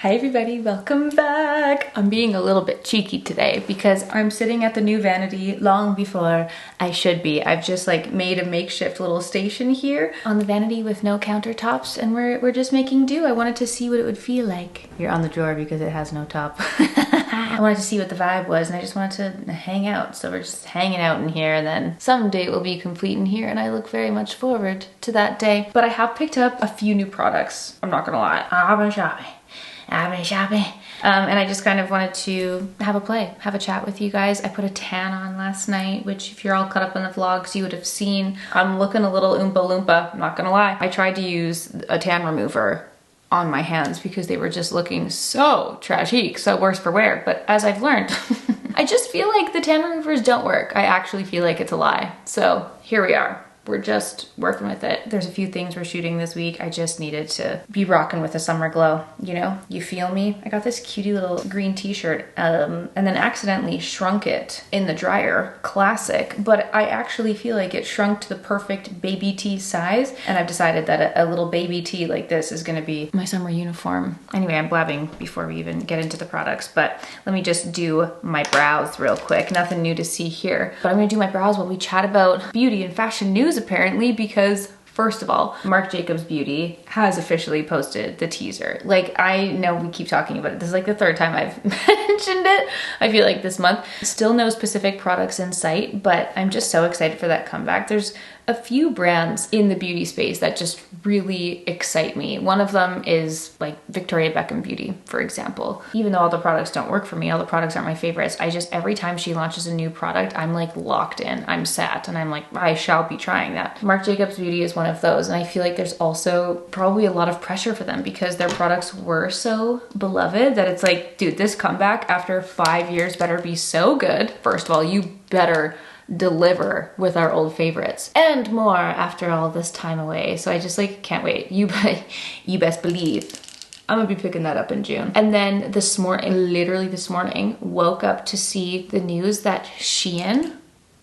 Hi everybody, welcome back. I'm being a little bit cheeky today because I'm sitting at the new vanity long before I should be. I've just like made a makeshift little station here on the vanity with no countertops, and we're just making do. I wanted to see what it would feel like. You're on the drawer because it has no top. I wanted to see what the vibe was, and I just wanted to hang out. So we're just hanging out in here, and then someday it will be complete in here, and I look very much forward to that day. But I have picked up a few new products. I'm not gonna lie, I've been shopping. And I just kind of wanted to have a chat with you guys. I put a tan on last night, which if you're all caught up on the vlogs, you would have seen. I'm looking a little oompa loompa, I'm not gonna lie. I tried to use a tan remover on my hands because they were just looking so trashy, so worse for wear. But as I've learned, I just feel like the tan removers don't work. I actually feel like it's a lie. So here we are. We're just working with it. There's a few things we're shooting this week. I just needed to be rocking with a summer glow. You know, you feel me? I got this cutie little green t-shirt and then accidentally shrunk it in the dryer. Classic. But I actually feel like it shrunk to the perfect baby tee size. And I've decided that a little baby tee like this is gonna be my summer uniform. Anyway, I'm blabbing before we even get into the products, but let me just do my brows real quick. Nothing new to see here. But I'm gonna do my brows while we chat about beauty and fashion news apparently, because first of all, Marc Jacobs Beauty has officially posted the teaser. Like, I know we keep talking about it. This is like the third time I've mentioned it, I feel like this month. Still no specific products in sight, but I'm just so excited for that comeback. There's a few brands in the beauty space that just really excite me. One of them is like Victoria Beckham Beauty, for example. Even though all the products don't work for me, all the products aren't my favorites, I just, every time she launches a new product, I'm like locked in, I'm sat, and I'm like, I shall be trying that. Marc Jacobs Beauty is one of those, and I feel like there's also probably a lot of pressure for them because their products were so beloved that it's like, dude, this comeback after 5 years better be so good. First of all, you better deliver with our old favorites and more after all this time away. So I just like can't wait. You best believe I'm gonna be picking that up in June. And then literally this morning, woke up to see the news that Shein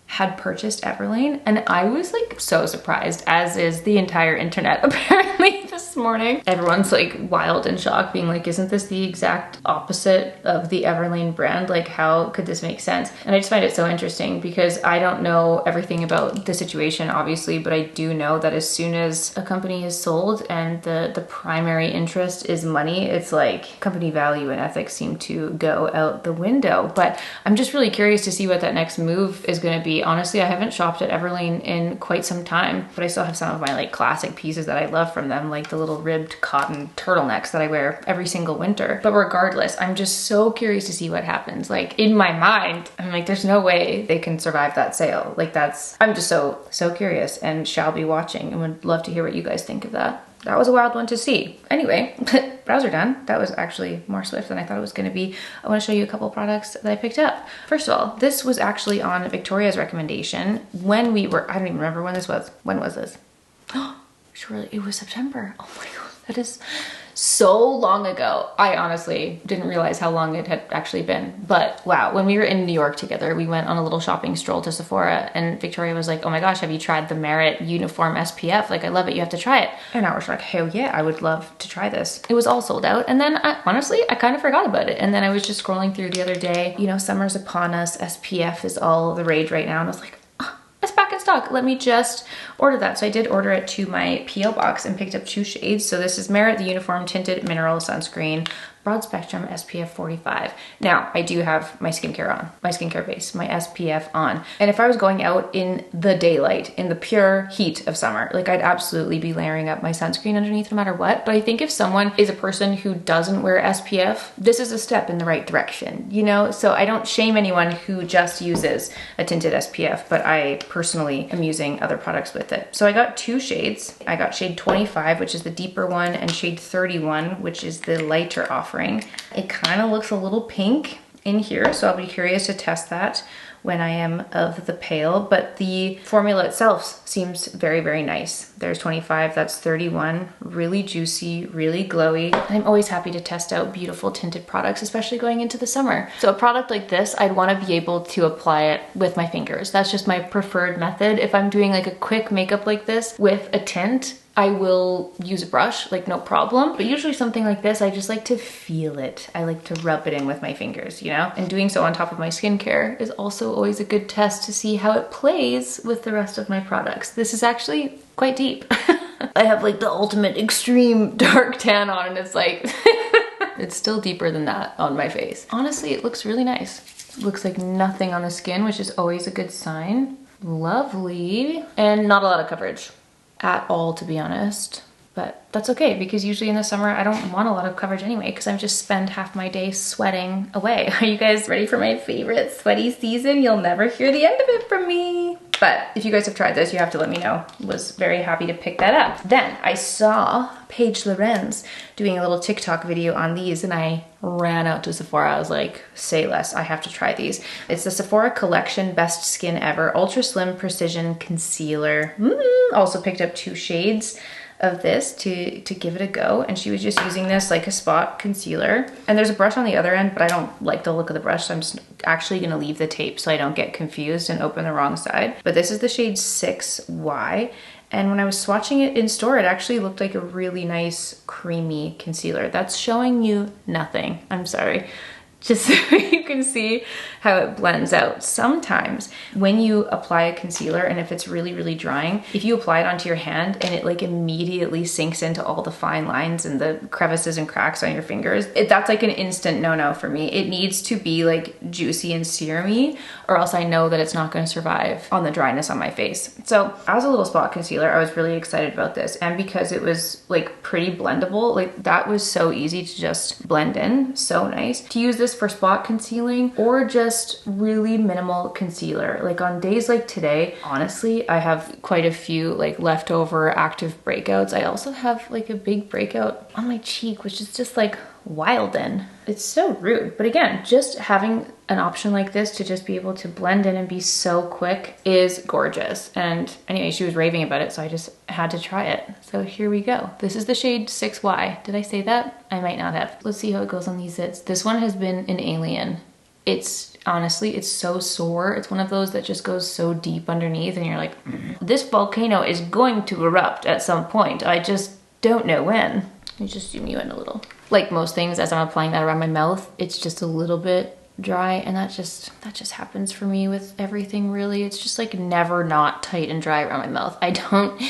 had purchased Everlane, and I was like so surprised, as is the entire internet apparently this morning. Everyone's like wild in shock, being like, isn't this the exact opposite of the Everlane brand? Like, how could this make sense? And I just find it so interesting because I don't know everything about the situation, obviously, but I do know that as soon as a company is sold and the primary interest is money, it's like company value and ethics seem to go out the window. But I'm just really curious to see what that next move is going to be. Honestly, I haven't shopped at Everlane in quite some time, but I still have some of my like classic pieces that I love from them, like the little ribbed cotton turtlenecks that I wear every single winter. But regardless, I'm just so curious to see what happens. Like, in my mind, I'm like, there's no way they can survive that sale. Like, I'm just so curious and shall be watching, and would love to hear what you guys think of that. That was a wild one to see. Anyway, brows are done. That was actually more swift than I thought it was gonna be. I wanna show you a couple products that I picked up. First of all, this was actually on Victoria's recommendation when I don't even remember when this was. When was this? Surely it was September. Oh my God, that is so long ago. I honestly didn't realize how long it had actually been, but wow. When we were in New York together, we went on a little shopping stroll to Sephora, and Victoria was like, oh my gosh, have you tried the Merit Uniform SPF? Like, I love it, you have to try it. And I was like, hell yeah, I would love to try this. It was all sold out, and then honestly, I kind of forgot about it. And then I was just scrolling through the other day, you know, summer's upon us, SPF is all the rage right now, and I was like, it's back in stock. Let me just order that. So I did order it to my PO box and picked up 2 shades. So this is Merit, the Uniform Tinted Mineral Sunscreen, Broad Spectrum SPF 45. Now, I do have my skincare on, my skincare base, my SPF on. And if I was going out in the daylight, in the pure heat of summer, like, I'd absolutely be layering up my sunscreen underneath no matter what. But I think if someone is a person who doesn't wear SPF, this is a step in the right direction, you know? So I don't shame anyone who just uses a tinted SPF, but I personally am using other products with it. So I got 2 shades. I got shade 25, which is the deeper one, and shade 31, which is the lighter offering. It kind of looks a little pink in here, so I'll be curious to test that when I am of the pale, but the formula itself seems very, very nice. There's 25, that's 31, really juicy, really glowy. And I'm always happy to test out beautiful tinted products, especially going into the summer. So a product like this, I'd want to be able to apply it with my fingers. That's just my preferred method. If I'm doing like a quick makeup like this with a tint, I will use a brush, like no problem. But usually something like this, I just like to feel it. I like to rub it in with my fingers, you know? And doing so on top of my skincare is also always a good test to see how it plays with the rest of my products. This is actually quite deep. I have like the ultimate extreme dark tan on and it's like, it's still deeper than that on my face. Honestly, it looks really nice. It looks like nothing on the skin, which is always a good sign. Lovely. And not a lot of coverage at all, to be honest, but that's okay because usually in the summer I don't want a lot of coverage anyway because I just spend half my day sweating away. Are you guys ready for my favorite sweaty season? You'll never hear the end of it from me. But if you guys have tried this, you have to let me know. Was very happy to pick that up. Then I saw Paige Lorenz doing a little TikTok video on these and I ran out to Sephora. I was like, say less, I have to try these. It's the Sephora Collection Best Skin Ever Ultra Slim Precision Concealer. Also picked up 2 shades of this to give it a go, and she was just using this like a spot concealer, and there's a brush on the other end, but I don't like the look of the brush, so I'm just actually gonna leave the tape so I don't get confused and open the wrong side. But this is the shade 6Y, and when I was swatching it in store, it actually looked like a really nice creamy concealer. That's showing you nothing, I'm sorry. Just so you can see how it blends out. Sometimes when you apply a concealer and if it's really, really drying, if you apply it onto your hand and it like immediately sinks into all the fine lines and the crevices and cracks on your fingers, that's like an instant no-no for me. It needs to be like juicy and serumy or else I know that it's not gonna survive on the dryness on my face. So as a little spot concealer, I was really excited about this. And because it was like pretty blendable, like that was so easy to just blend in, so nice. To use this for spot concealing or just really minimal concealer. Like on days like today, honestly, I have quite a few like leftover active breakouts. I also have like a big breakout on my cheek, which is just like Wilden. It's so rude. But again, just having an option like this to just be able to blend in and be so quick is gorgeous. And anyway, she was raving about it, so I just had to try it. So here we go. This is the shade 6Y. Did I say that? I might not have. Let's see how it goes on these zits. This one has been an alien. It's honestly, it's so sore. It's one of those that just goes so deep underneath and you're like, this volcano is going to erupt at some point. I just don't know when. Let me just zoom you in a little. Like most things, as I'm applying that around my mouth, it's just a little bit dry, and that just happens for me with everything really. It's just like never not tight and dry around my mouth. I don't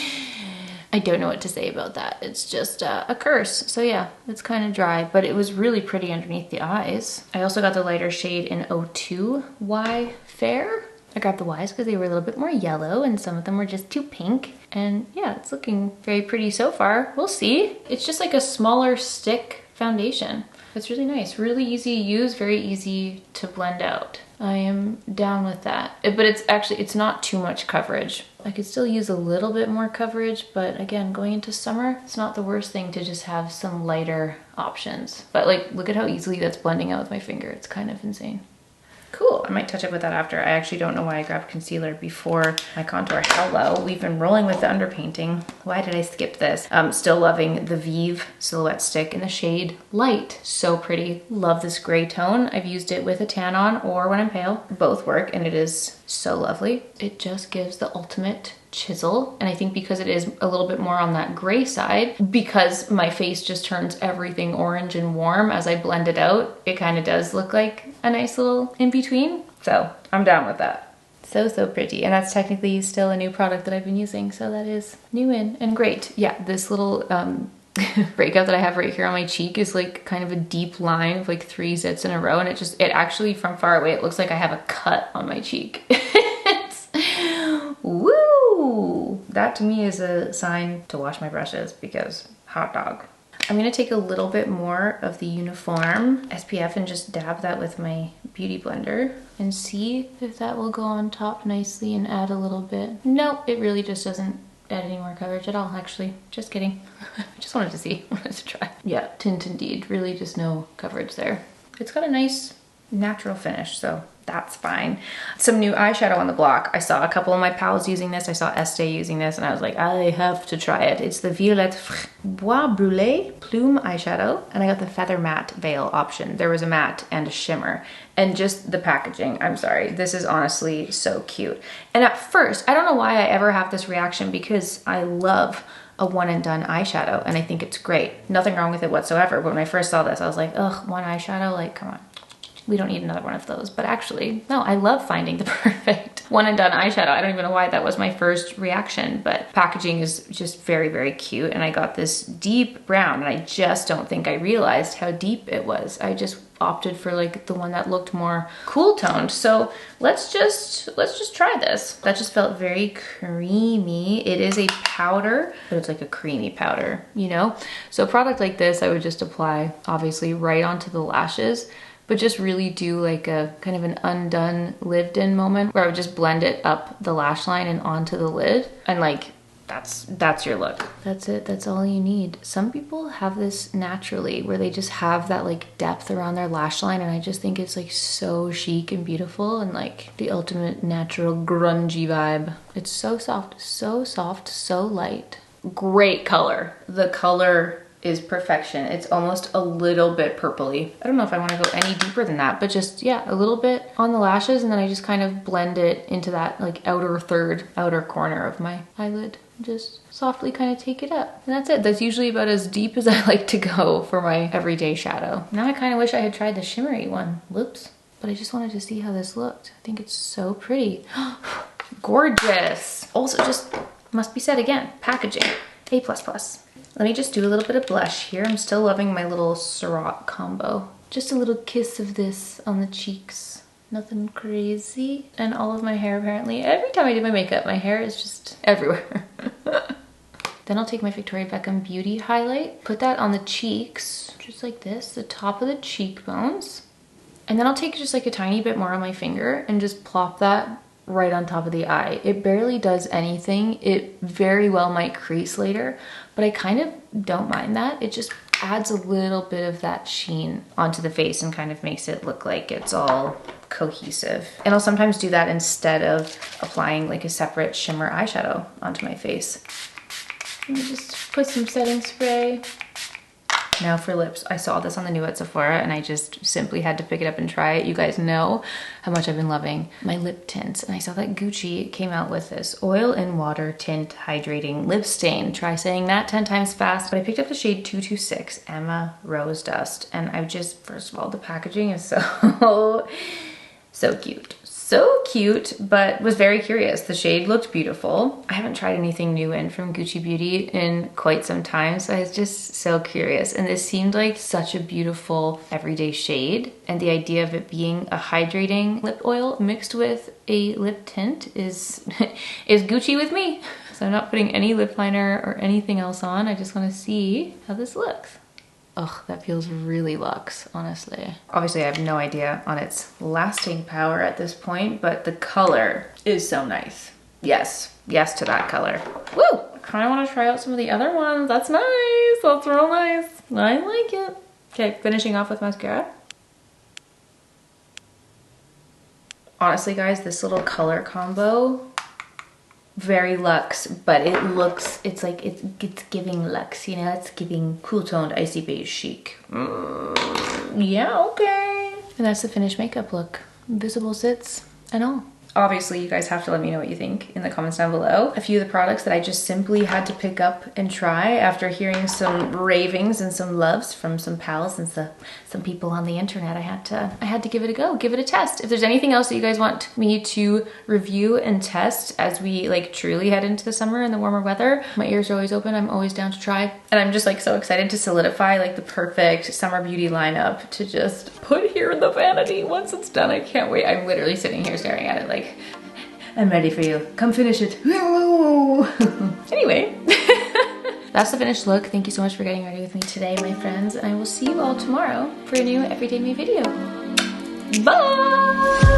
know what to say about that. It's just a curse. So yeah, it's kind of dry, but it was really pretty underneath the eyes. I also got the lighter shade in 02Y Fair. I grabbed the Ys because they were a little bit more yellow and some of them were just too pink. And yeah, it's looking very pretty so far. We'll see. It's just like a smaller stick foundation. It's really nice, really easy to use, very easy to blend out. I am down with that. But it's not too much coverage. I could still use a little bit more coverage, but again, going into summer, it's not the worst thing to just have some lighter options. But like, look at how easily that's blending out with my finger. It's kind of insane. Cool, I might touch up with that after. I actually don't know why I grabbed concealer before my contour. Hello, we've been rolling with the underpainting. Why did I skip this? Still loving the Vive Silhouette Stick in the shade Light. So pretty, love this gray tone. I've used it with a tan on or when I'm pale. Both work and it is so lovely. It just gives the ultimate chisel, and I think because it is a little bit more on that gray side, because my face just turns everything orange and warm as I blend it out, it kind of does look like a nice little in-between. So I'm down with that. So pretty, and that's technically still a new product that I've been using, so that is new and great. Yeah, this little breakout that I have right here on my cheek is like kind of a deep line of like 3 zits in a row, and it actually from far away it looks like I have a cut on my cheek. Woo! That to me is a sign to wash my brushes because hot dog. I'm gonna take a little bit more of the Uniform SPF and just dab that with my beauty blender and see if that will go on top nicely and add a little bit. Nope, it really just doesn't add any more coverage at all, actually. Just kidding. Just wanted to see, wanted to try. Yeah, tint indeed, really just no coverage there. It's got a nice natural finish, so that's fine. Some new eyeshadow on the block. I saw a couple of my pals using this. I saw Estee using this and I was like, I have to try it. It's the Violette Bois Brûlé Plume eyeshadow, and I got the Feather Matte Veil option. There was a matte and a shimmer, and just the packaging, I'm sorry, this is honestly so cute. And at first, I don't know why I ever have this reaction because I love a one and done eyeshadow, and I think it's great. Nothing wrong with it whatsoever. But when I first saw this, I was like, ugh, one eyeshadow, like, come on. We don't need another one of those. But actually, no, I love finding the perfect one and done eyeshadow. I don't even know why that was my first reaction, but packaging is just very, very cute. And I got this deep brown, and I just don't think I realized how deep it was. I just opted for like the one that looked more cool toned. So let's just try this. That just felt very creamy. It is a powder, but it's like a creamy powder, you know? So a product like this, I would just apply obviously right onto the lashes, but just really do like a kind of an undone lived in moment where I would just blend it up the lash line and onto the lid, and like that's your look. That's it. That's all you need. Some people have this naturally where they just have that like depth around their lash line, and I just think it's like so chic and beautiful and like the ultimate natural grungy vibe. It's so soft, so light. Great color. The color is perfection. It's almost a little bit purpley. I don't know if I want to go any deeper than that, but just, yeah, a little bit on the lashes, and then I just kind of blend it into that like outer corner of my eyelid. Just softly kind of take it up. And that's it. That's usually about as deep as I like to go for my everyday shadow. Now I kind of wish I had tried the shimmery one. Whoops. But I just wanted to see how this looked. I think it's so pretty. Gorgeous. Also, just must be said again, packaging, A++. Let me just do a little bit of blush here. I'm still loving my little Ciroc combo. Just a little kiss of this on the cheeks. Nothing crazy. And all of my hair apparently. Every time I do my makeup, my hair is just everywhere. Then I'll take my Victoria Beckham Beauty highlight, put that on the cheeks, just like this, the top of the cheekbones. And then I'll take just like a tiny bit more on my finger and just plop that right on top of the eye. It barely does anything. It very well might crease later, but I kind of don't mind that. It just adds a little bit of that sheen onto the face and kind of makes it look like it's all cohesive. And I'll sometimes do that instead of applying like a separate shimmer eyeshadow onto my face. Let me just put some setting spray. Now for lips, I saw this on the new at Sephora and I just simply had to pick it up and try it. You guys know how much I've been loving my lip tints, and I saw that Gucci came out with this oil and water tint hydrating lip stain. Try saying that 10 times fast. But I picked up the shade 226 Emma Rose Dust, and I just, first of all, the packaging is so cute. So cute, but was very curious. The shade looked beautiful. I haven't tried anything new in from Gucci Beauty in quite some time, so I was just so curious. And this seemed like such a beautiful everyday shade. And the idea of it being a hydrating lip oil mixed with a lip tint is Gucci with me. So I'm not putting any lip liner or anything else on. I just want to see how this looks. Ugh, that feels really luxe, honestly. Obviously, I have no idea on its lasting power at this point, but the color is so nice. Yes, yes to that color. Woo! I kind of want to try out some of the other ones. That's nice. That's real nice. I like it. Okay, finishing off with mascara. Honestly, guys, this little color combo, very luxe, but it looks, it's like it's giving luxe, you know, it's giving cool toned icy beige chic. Yeah, okay. And that's the finished makeup look, invisible zits and all. Obviously, you guys have to let me know what you think in the comments down below. A few of the products that I just simply had to pick up and try after hearing some ravings and some loves from some pals and some people on the internet. I had to give it a go, give it a test. If there's anything else that you guys want me to review and test as we like truly head into the summer and the warmer weather, my ears are always open. I'm always down to try. And I'm just like so excited to solidify like the perfect summer beauty lineup to just put here in the vanity once it's done. I can't wait. I'm literally sitting here staring at it like, I'm ready for you. Come finish it. Anyway, that's the finished look. Thank you so much for getting ready with me today, my friends. And I will see you all tomorrow for a new Everyday Me video. Bye!